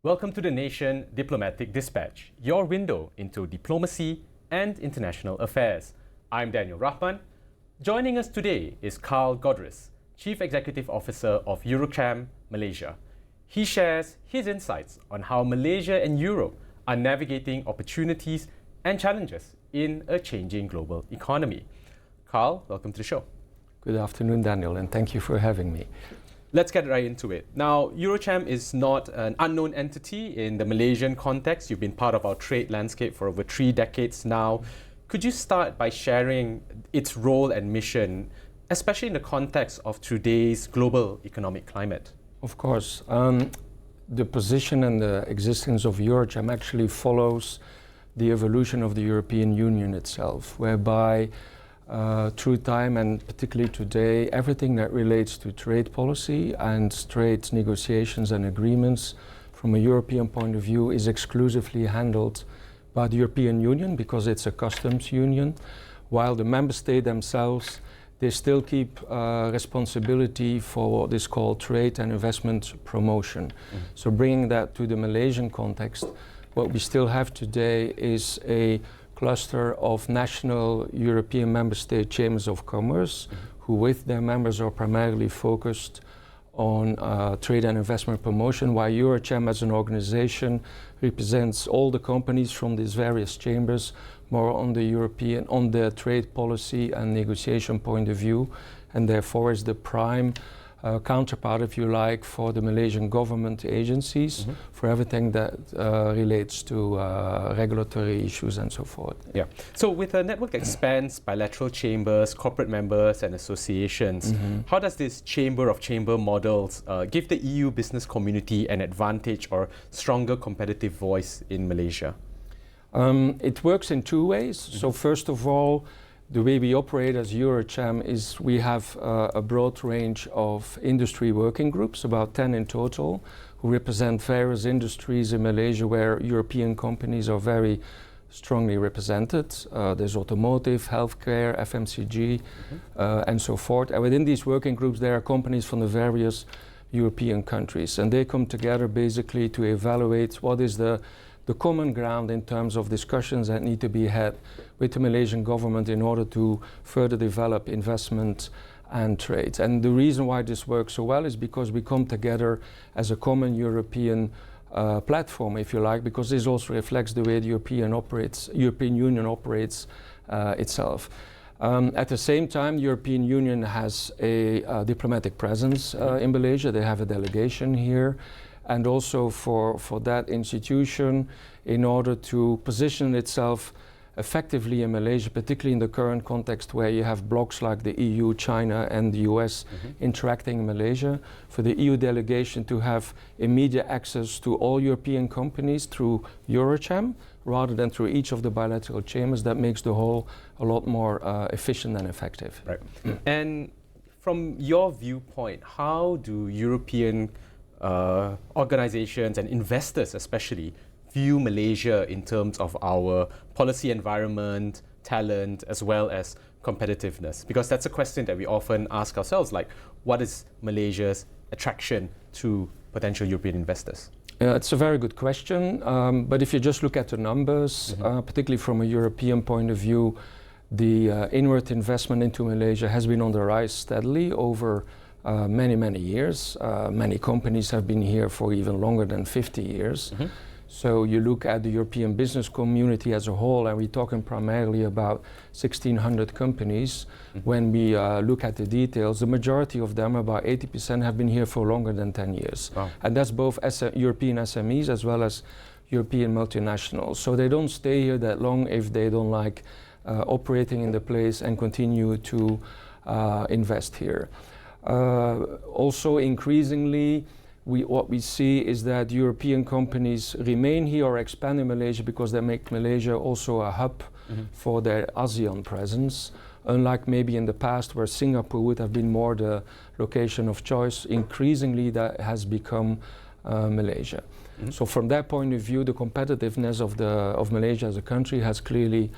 Welcome to the Nation Diplomatic Dispatch, your window into diplomacy and international affairs. I'm Daniel Rahman. Joining us today is KARL GODDERIS, Chief Executive Officer of EUROCHAM, Malaysia. He shares his insights on how Malaysia and Europe are navigating opportunities and challenges in a changing global economy. KARL, welcome to the show. Good afternoon, Daniel, and thank you for having me. Let's get right into it. Now, EUROCHAM is not an unknown entity in the Malaysian context. You've been part of our trade landscape for over 3 decades now. Could you start by sharing its role and mission, especially in the context of today's global economic climate? Of course. The position and the existence of EUROCHAM actually follows the evolution of the European Union itself, whereby through time and particularly today, everything that relates to trade policy and trade negotiations and agreements from a European point of view is exclusively handled by the European Union because it's a customs union, while the member states themselves, they still keep responsibility for what is called trade and investment promotion. So bringing that to the Malaysian context, what we still have today is a cluster of national European member state chambers of commerce who with their members are primarily focused on trade and investment promotion, while EUROCHAM as an organization represents all the companies from these various chambers more on the trade policy and negotiation point of view, and therefore is the prime counterpart, if you like, for the Malaysian government agencies for everything that relates to regulatory issues and so forth. Yeah. So with a network that spans bilateral chambers, corporate members and associations, how does this chamber of chamber models give the EU business community an advantage or stronger competitive voice in Malaysia? It works in 2 ways. So first of all, the way we operate as EUROCHAM is we have a broad range of industry working groups, about 10 in total, who represent various industries in Malaysia where European companies are very strongly represented. There's automotive, healthcare, FMCG, and so forth. And within these working groups, there are companies from the various European countries, and they come together basically to evaluate what is the common ground in terms of discussions that need to be had with the Malaysian government in order to further develop investment and trade. And the reason why this works so well is because we come together as a common European platform, if you like, because this also reflects the way the European Union operates itself. At the same time, the European Union has a diplomatic presence in Malaysia. They have a delegation here. And also for that institution, in order to position itself effectively in Malaysia, particularly in the current context where you have blocs like the EU, China and the US interacting in Malaysia, for the EU delegation to have immediate access to all European companies through EUROCHAM, rather than through each of the bilateral chambers, that makes the whole a lot more efficient and effective. Right. And from your viewpoint, how do European organizations and investors especially view Malaysia in terms of our policy environment, talent, as well as competitiveness? Because that's a question that we often ask ourselves, like, what is Malaysia's attraction to potential European investors? It's a very good question, but if you just look at the numbers, particularly from a European point of view, the inward investment into Malaysia has been on the rise steadily over many years. Many companies have been here for even longer than 50 years. So you look at the European business community as a whole, and we're talking primarily about 1,600 companies. When we look at the details, the majority of them, about 80%, have been here for longer than 10 years. Wow. And that's both European SMEs as well as European multinationals. So they don't stay here that long if they don't like operating in the place and continue to invest here. Also increasingly, what we see is that European companies remain here or expand in Malaysia because they make Malaysia also a hub for their ASEAN presence. Unlike maybe in the past where Singapore would have been more the location of choice, increasingly that has become Malaysia. So from that point of view, the competitiveness of Malaysia as a country has clearly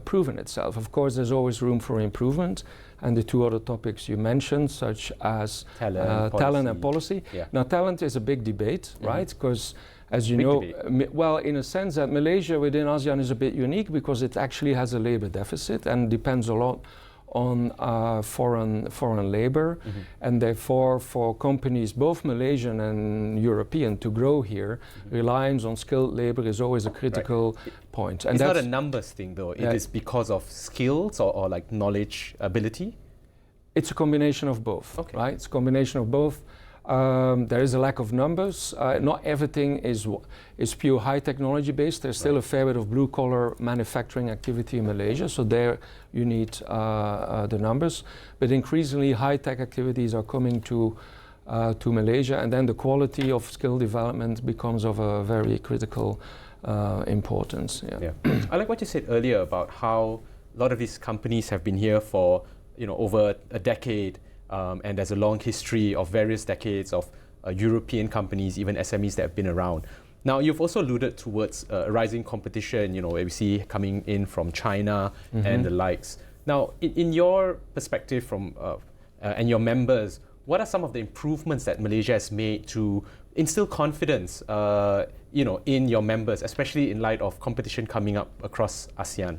proven itself. Of course, there's always room for improvement, and the 2 other topics you mentioned, such as talent and policy. Yeah. Now, talent is a big debate, right? Because As you Big know, debate. well, in a sense that Malaysia within ASEAN is a bit unique because it actually has a labor deficit and depends a lot on foreign labor, and therefore for companies, both Malaysian and European, to grow here, reliance on skilled labor is always a critical point. And it's that's not a numbers thing though, it is because of skills or like knowledge, ability? It's a combination of both, right? It's a combination of both. There is a lack of numbers. Not everything is pure high technology based. There's still a fair bit of blue collar manufacturing activity in Malaysia, so there you need the numbers. But increasingly high tech activities are coming to Malaysia, and then the quality of skill development becomes of a very critical importance. I like what you said earlier about how a lot of these companies have been here for over a decade. And there's a long history of various decades of European companies, even SMEs that have been around. Now, you've also alluded towards rising competition, where we see coming in from China and the likes. Now, in your perspective from and your members, what are some of the improvements that Malaysia has made to instill confidence, in your members, especially in light of competition coming up across ASEAN?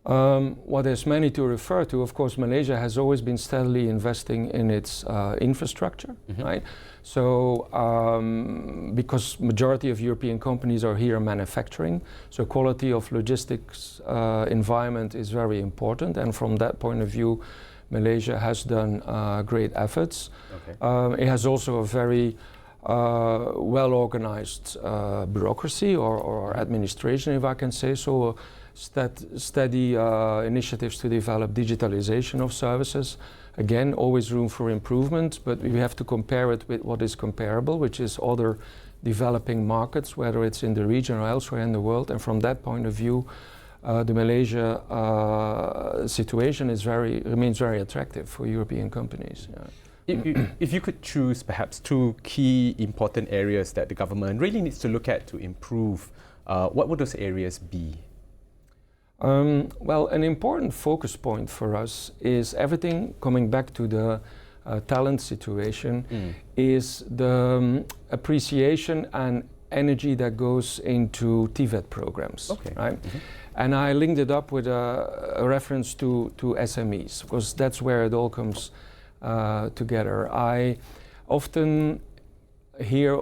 Well, there's many to refer to. Of course, Malaysia has always been steadily investing in its infrastructure, right? So, because majority of European companies are here manufacturing, so quality of logistics environment is very important. And from that point of view, Malaysia has done great efforts. It has also a very well-organized bureaucracy or administration, if I can say so. Steady initiatives to develop digitalization of services. Again, always room for improvement, but we have to compare it with what is comparable, which is other developing markets, whether it's in the region or elsewhere in the world. And from that point of view, the Malaysia situation remains very attractive for European companies. If you could choose perhaps two key important areas that the government really needs to look at to improve, what would those areas be? Well, an important focus point for us is everything coming back to the talent situation is the appreciation and energy that goes into TVET programs, right? And I linked it up with a reference to SMEs, because that's where it all comes together. I often hear,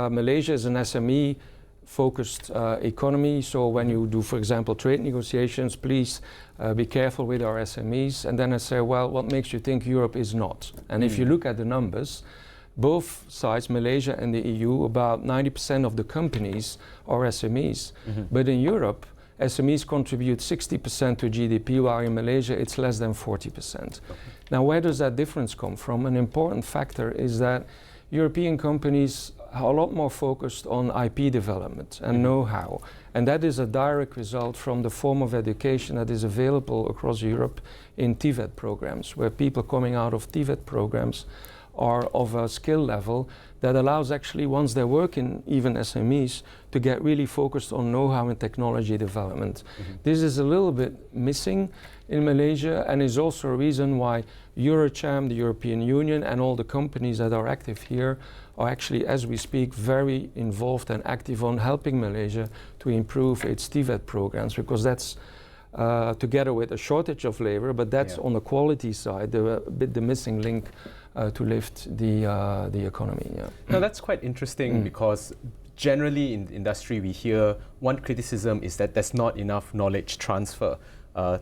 Malaysia is an SME focused economy, so when you do, for example, trade negotiations, please be careful with our SMEs. And then I say, well, what makes you think Europe is not? And if you look at the numbers, both sides, Malaysia and the EU, about 90% of the companies are SMEs. But in Europe, SMEs contribute 60% to GDP, while in Malaysia it's less than 40%. Now, where does that difference come from? An important factor is that European companies are a lot more focused on IP development and know-how. And that is a direct result from the form of education that is available across Europe in TVET programs, where people coming out of TVET programs are of a skill level that allows actually, once they work in even SMEs, to get really focused on know-how and technology development. This is a little bit missing in Malaysia, and is also a reason why EUROCHAM, the European Union, and all the companies that are active here are actually, as we speak, very involved and active on helping Malaysia to improve its TVET programs, because that's together with a shortage of labor, but that's on the quality side, the missing link to lift the economy. Now that's quite interesting because generally in the industry we hear one criticism is that there's not enough knowledge transfer,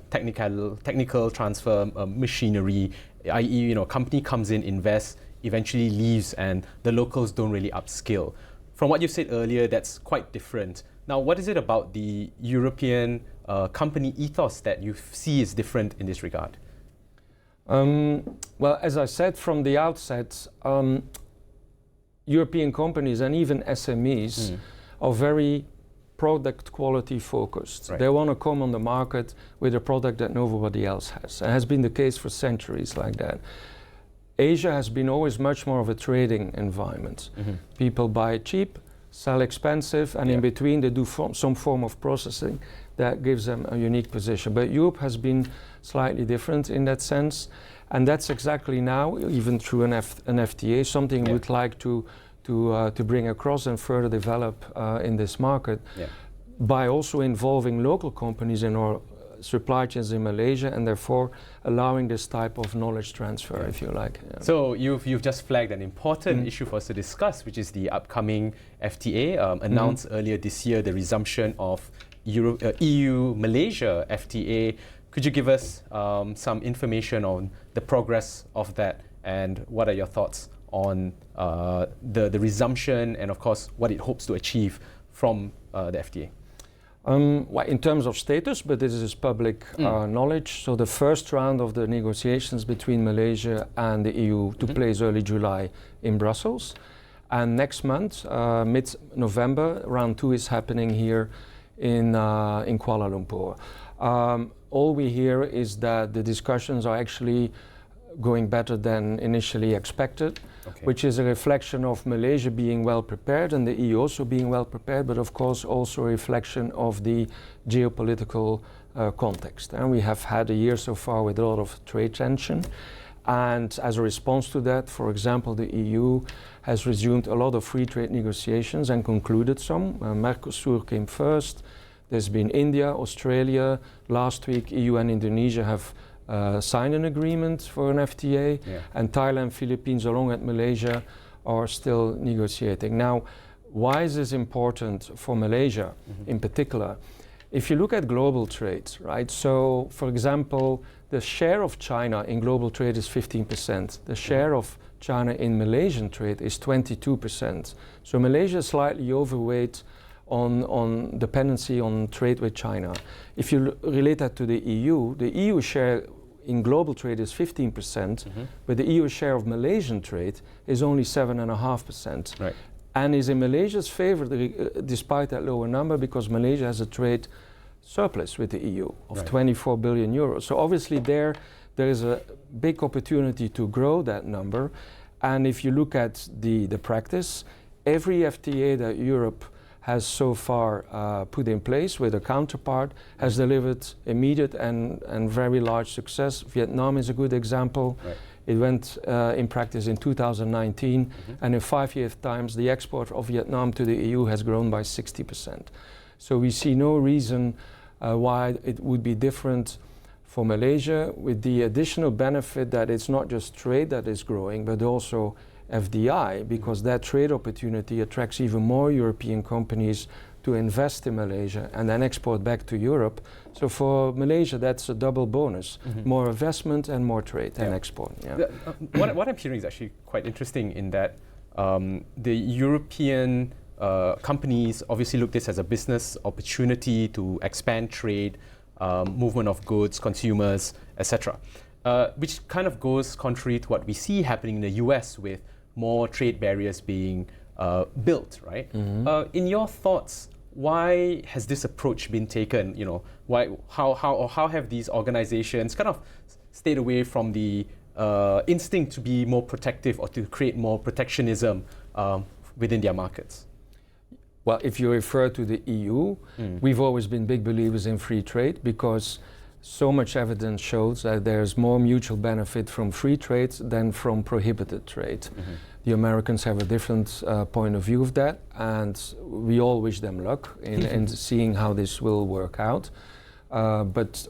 technical transfer, machinery, i.e. Company comes in, invests, eventually leaves, and the locals don't really upskill. From what you said earlier, that's quite different. Now, what is it about the European company ethos that you see is different in this regard? Well, as I said from the outset, European companies and even SMEs are very product quality focused. They want to come on the market with a product that nobody else has. It has been the case for centuries like that. Asia has been always much more of a trading environment. People buy cheap, sell expensive, and in between they do some form of processing that gives them a unique position. But Europe has been slightly different in that sense, and that's exactly now, even through an FTA, something we'd like to to bring across and further develop in this market by also involving local companies in our supply chains in Malaysia, and therefore allowing this type of knowledge transfer, if you like. So you've just flagged an important issue for us to discuss, which is the upcoming FTA, announced earlier this year, the resumption of EU-Malaysia FTA. Could you give us some information on the progress of that, and what are your thoughts on the resumption, and of course what it hopes to achieve from the FTA? Well, in terms of status, but this is public knowledge. So the first round of the negotiations between Malaysia and the EU took place early July in Brussels. And next month, mid-November, round 2 is happening here in Kuala Lumpur. All we hear is that the discussions are actually going better than initially expected, which is a reflection of Malaysia being well prepared and the EU also being well prepared, but of course also a reflection of the geopolitical context. And we have had a year so far with a lot of trade tension. And as a response to that, for example, the EU has resumed a lot of free trade negotiations and concluded some. Mercosur came first. There's been India, Australia. Last week, EU and Indonesia have signed an agreement for an FTA, and Thailand, Philippines, along with Malaysia, are still negotiating. Now, why is this important for Malaysia in particular? If you look at global trade, right? So, for example, the share of China in global trade is 15%. The share of China in Malaysian trade is 22%. So Malaysia is slightly overweight on dependency on trade with China. If you relate that to the EU share in global trade is 15%, but the EU share of Malaysian trade is only 7.5%. Right. And is in Malaysia's favor despite that lower number, because Malaysia has a trade surplus with the EU of 24 billion euros. So obviously there is a big opportunity to grow that number. And if you look at the practice, every FTA that Europe has so far put in place with a counterpart has delivered immediate and very large success. Vietnam is a good example. Right. It went in practice in 2019, and in 5 years' time, the export of Vietnam to the EU has grown by 60%. So we see no reason why it would be different for Malaysia, with the additional benefit that it's not just trade that is growing, but also FDI, because that trade opportunity attracts even more European companies to invest in Malaysia and then export back to Europe. So for Malaysia, that's a double bonus: more investment and more trade and export. What I'm hearing is actually quite interesting, in that the European companies obviously look this as a business opportunity to expand trade, movement of goods, consumers, etc., which kind of goes contrary to what we see happening in the US with more trade barriers being built, right? In your thoughts, why has this approach been taken? You know, how have these organizations kind of stayed away from the instinct to be more protective or to create more protectionism within their markets? Well, if you refer to the EU, we've always been big believers in free trade, because so much evidence shows that there's more mutual benefit from free trade than from prohibited trade. The Americans have a different point of view of that, and we all wish them luck in seeing how this will work out. But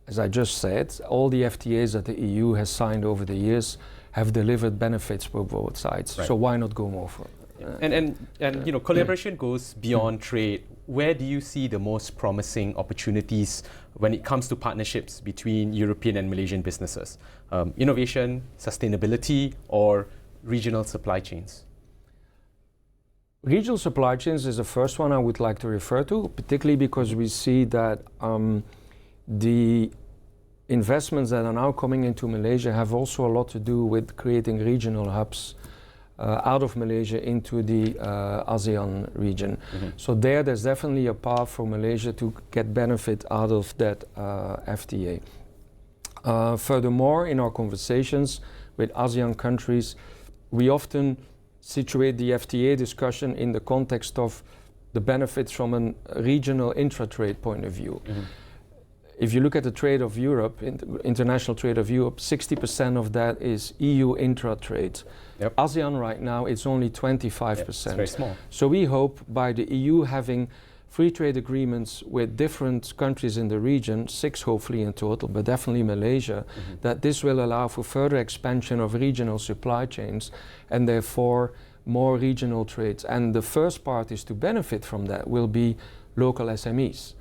as I just said, all the FTAs that the EU has signed over the years have delivered benefits for both sides. Right. So why not go more for it? And you know, collaboration goes beyond trade. Where do you see the most promising opportunities when it comes to partnerships between European and Malaysian businesses? Innovation, sustainability, or regional supply chains? Regional supply chains is the first one I would like to refer to, particularly because we see that the investments that are now coming into Malaysia have also a lot to do with creating regional hubs out of Malaysia into the ASEAN region. So there's definitely a path for Malaysia to get benefit out of that FTA. Furthermore, in our conversations with ASEAN countries, we often situate the FTA discussion in the context of the benefits from a regional intra-trade point of view. if you look at the trade of Europe, international trade of Europe, 60% of that is EU intra-trade. Yep. ASEAN right now, it's only 25%. Yep, it's very small. So we hope by the EU having free trade agreements with different countries in the region, 6 hopefully in total, but definitely Malaysia, that this will allow for further expansion of regional supply chains and therefore more regional trades. And the first parties to benefit from that will be local SMEs.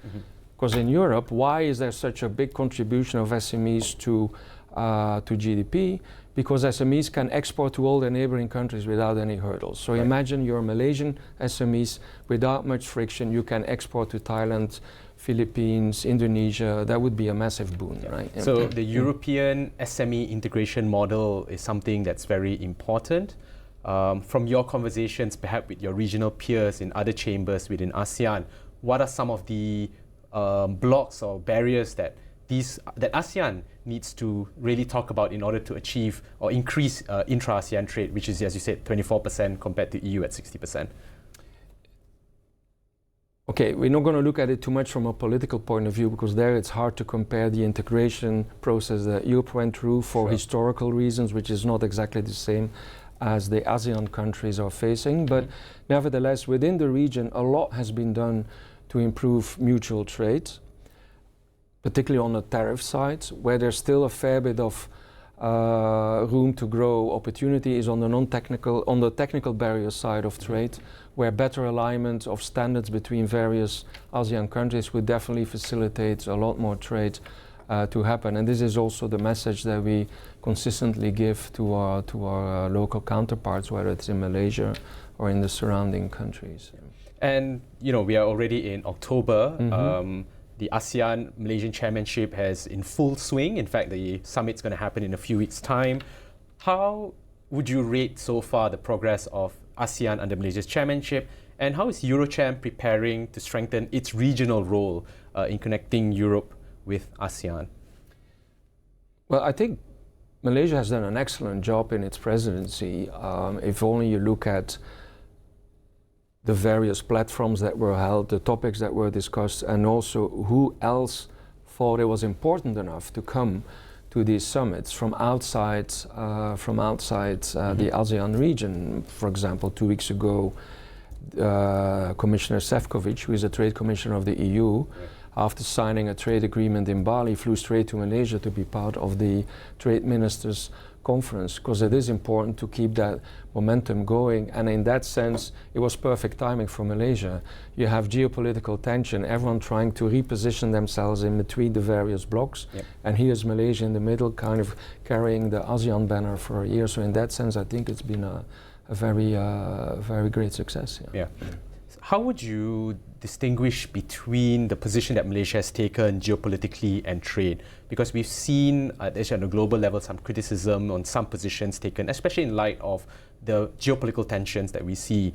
Because in Europe, why is there such a big contribution of SMEs to GDP? Because SMEs can export to all their neighboring countries without any hurdles. So imagine your Malaysian SMEs, without much friction, you can export to Thailand, Philippines, Indonesia. That would be a massive boon, right? So the European SME integration model is something that's very important. From your conversations, perhaps with your regional peers in other chambers within ASEAN, what are some of the blocks or barriers that ASEAN needs to really talk about in order to achieve or increase intra-ASEAN trade, which is, as you said, 24% compared to EU at 60%? Okay, we're not going to look at it too much from a political point of view, because there it's hard to compare the integration process that Europe went through for historical reasons, which is not exactly the same as the ASEAN countries are facing. But nevertheless, within the region, a lot has been done to improve mutual trade, particularly on the tariff side, where there's still a fair bit of room to grow. Opportunity is on the technical barrier side of trade, where better alignment of standards between various ASEAN countries would definitely facilitate a lot more trade to happen. And this is also the message that we consistently give to our local counterparts, whether it's in Malaysia or in the surrounding countries. And we are already in October. The ASEAN Malaysian chairmanship is in full swing. In fact, the summit's going to happen in a few weeks' time. How would you rate so far the progress of ASEAN under Malaysia's chairmanship? And how is EUROCHAM preparing to strengthen its regional role in connecting Europe with ASEAN? Well, I think Malaysia has done an excellent job in its presidency. If only you look at the various platforms that were held, the topics that were discussed, and also who else thought it was important enough to come to these summits from outside the ASEAN region. For example, 2 weeks ago, Commissioner Šefčovič, who is a trade commissioner of the EU, after signing a trade agreement in Bali, flew straight to Malaysia to be part of the trade ministers' conference, because it is important to keep that momentum going. And in that sense, it was perfect timing for Malaysia. You have geopolitical tension, everyone trying to reposition themselves in between the various blocks. And here's Malaysia in the middle, kind of carrying the ASEAN banner for a year. So in that sense, I think it's been a very great success. How would you distinguish between the position that Malaysia has taken geopolitically and trade? Because we've seen at a global level some criticism on some positions taken, especially in light of the geopolitical tensions that we see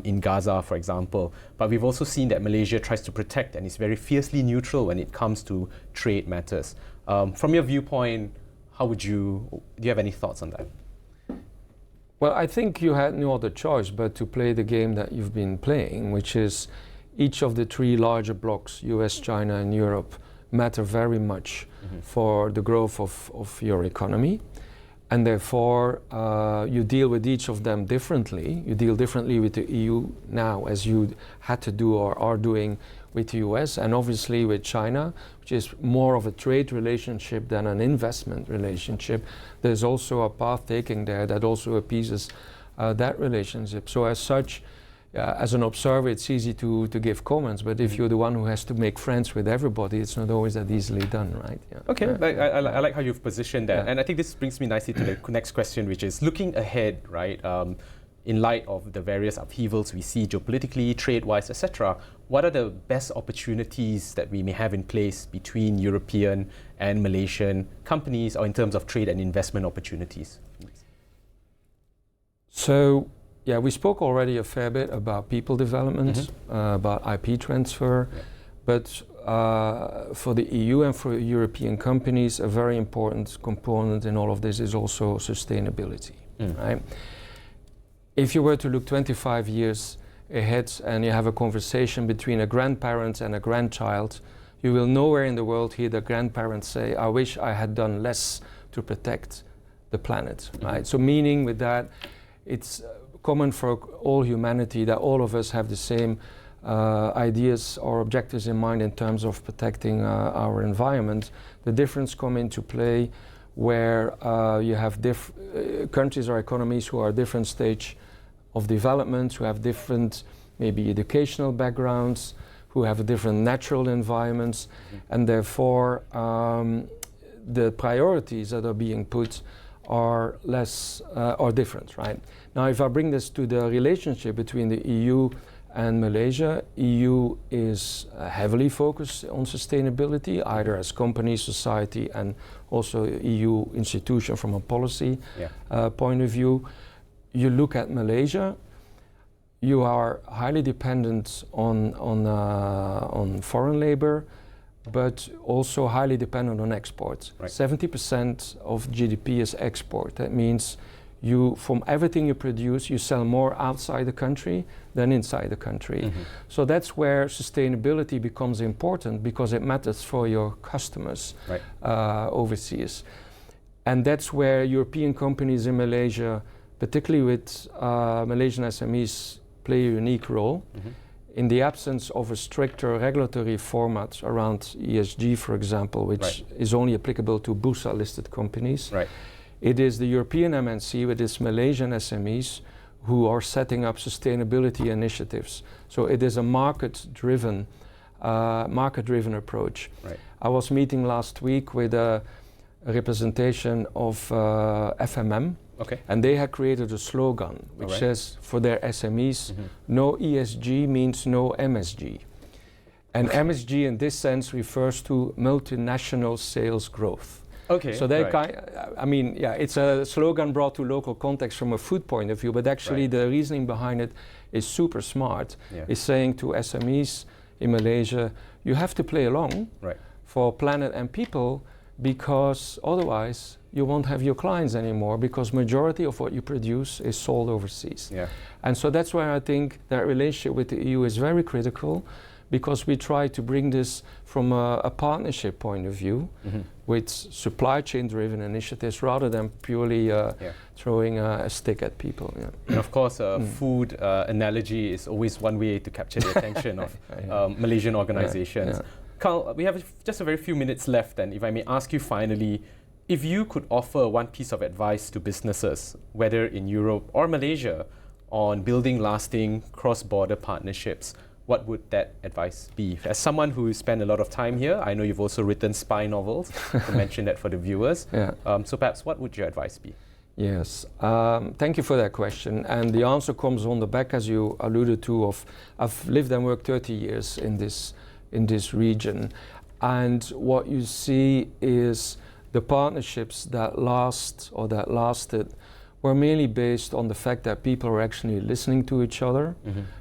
in Gaza, for example. But we've also seen that Malaysia tries to protect and is very fiercely neutral when it comes to trade matters. From your viewpoint, do you have any thoughts on that? Well, I think you had no other choice but to play the game that you've been playing, which is each of the 3 larger blocks, US, China, and Europe, matter very much for the growth of your economy. And therefore, you deal with each of them differently. You deal differently with the EU now, as you had to do or are doing with the US, and obviously with China, which is more of a trade relationship than an investment relationship. There's also a path taking there that also appeases that relationship. So as such, as an observer, it's easy to give comments, but if you're the one who has to make friends with everybody, it's not always that easily done, right? Okay, I like how you've positioned that. And I think this brings me nicely to the next question, which is looking ahead, right? In light of the various upheavals we see geopolitically, trade-wise, etc., what are the best opportunities that we may have in place between European and Malaysian companies, or in terms of trade and investment opportunities? So, we spoke already a fair bit about people development, about IP transfer, but for the EU and for European companies, a very important component in all of this is also sustainability, right? If you were to look 25 years ahead and you have a conversation between a grandparent and a grandchild, You will nowhere in the world hear the grandparents say, I wish I had done less to protect the planet, right? So meaning with that, it's common for all humanity that all of us have the same ideas or objectives in mind in terms of protecting our environment. The difference come into play where you have countries or economies who are different stage of development, who have different maybe educational backgrounds, who have different natural environments, and therefore the priorities that are being put are less or different, right? Now, if I bring this to the relationship between the EU and Malaysia, EU is heavily focused on sustainability, either as company, society, and also EU institution from a policy point of view. You look at Malaysia, you are highly dependent on foreign labor, but also highly dependent on exports. 70% of GDP is export. That means from everything you produce, you sell more outside the country than inside the country. So that's where sustainability becomes important, because it matters for your customers overseas. And that's where European companies in Malaysia, particularly with Malaysian SMEs, play a unique role. In the absence of a stricter regulatory format around ESG, for example, which is only applicable to Bursa-listed companies, it is the European MNC with its Malaysian SMEs who are setting up sustainability initiatives. So it is a market-driven approach. I was meeting last week with a representation of FMM, and they had created a slogan which says for their SMEs, no ESG means no MSG. And MSG in this sense refers to multinational sales growth. So they it's a slogan brought to local context from a food point of view, but actually the reasoning behind it is super smart. It's saying to SMEs in Malaysia, you have to play along for planet and people, because otherwise you won't have your clients anymore, because majority of what you produce is sold overseas. And so that's why I think that relationship with the EU is very critical, because we try to bring this from a partnership point of view with supply chain driven initiatives rather than purely throwing a stick at people. And of course, food analogy is always one way to capture the attention of Malaysian organizations. KARL, we have just a very few minutes left, and if I may ask you finally, if you could offer one piece of advice to businesses, whether in Europe or Malaysia, on building lasting cross-border partnerships, what would that advice be? As someone who spent a lot of time here, I know you've also written spy novels, to mention that for the viewers. So perhaps what would your advice be? Yes, thank you for that question. And the answer comes on the back, as you alluded to, of I've lived and worked 30 years in this region. And what you see is the partnerships that lasted were mainly based on the fact that people are actually listening to each other.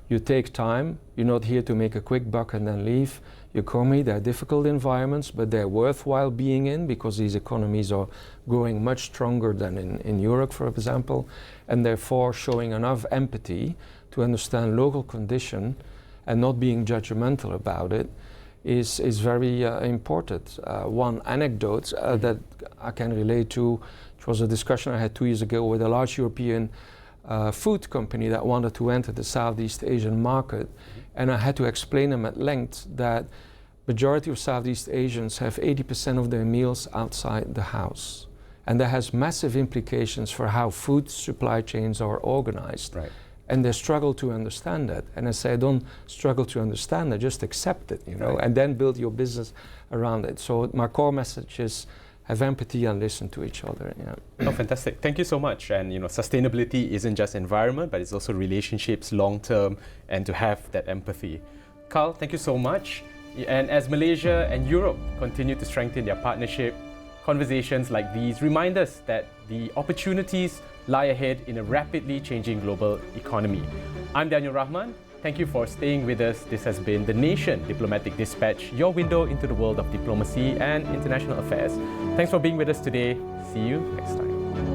You take time, you're not here to make a quick buck and then leave. You come here, they're difficult environments, but they're worthwhile being in, because these economies are growing much stronger than in Europe, for example, and therefore showing enough empathy to understand local condition and not being judgmental about it is very important. One anecdote that I can relate to, it was a discussion I had 2 years ago with a large European food company that wanted to enter the Southeast Asian market. And I had to explain them at length that majority of Southeast Asians have 80% of their meals outside the house. And that has massive implications for how food supply chains are organized. And they struggle to understand that. And I say, don't struggle to understand it, just accept it, and then build your business around it. So my core message is have empathy and listen to each other. Oh, fantastic. Thank you so much. And sustainability isn't just environment, but it's also relationships long term, and to have that empathy. KARL, thank you so much. And as Malaysia and Europe continue to strengthen their partnership, conversations like these remind us that the opportunities lie ahead in a rapidly changing global economy. I'm Daniel RAHMAN. Thank you for staying with us. This has been The Nation Diplomatic Dispatch, your window into the world of diplomacy and international affairs. Thanks for being with us today. See you next time.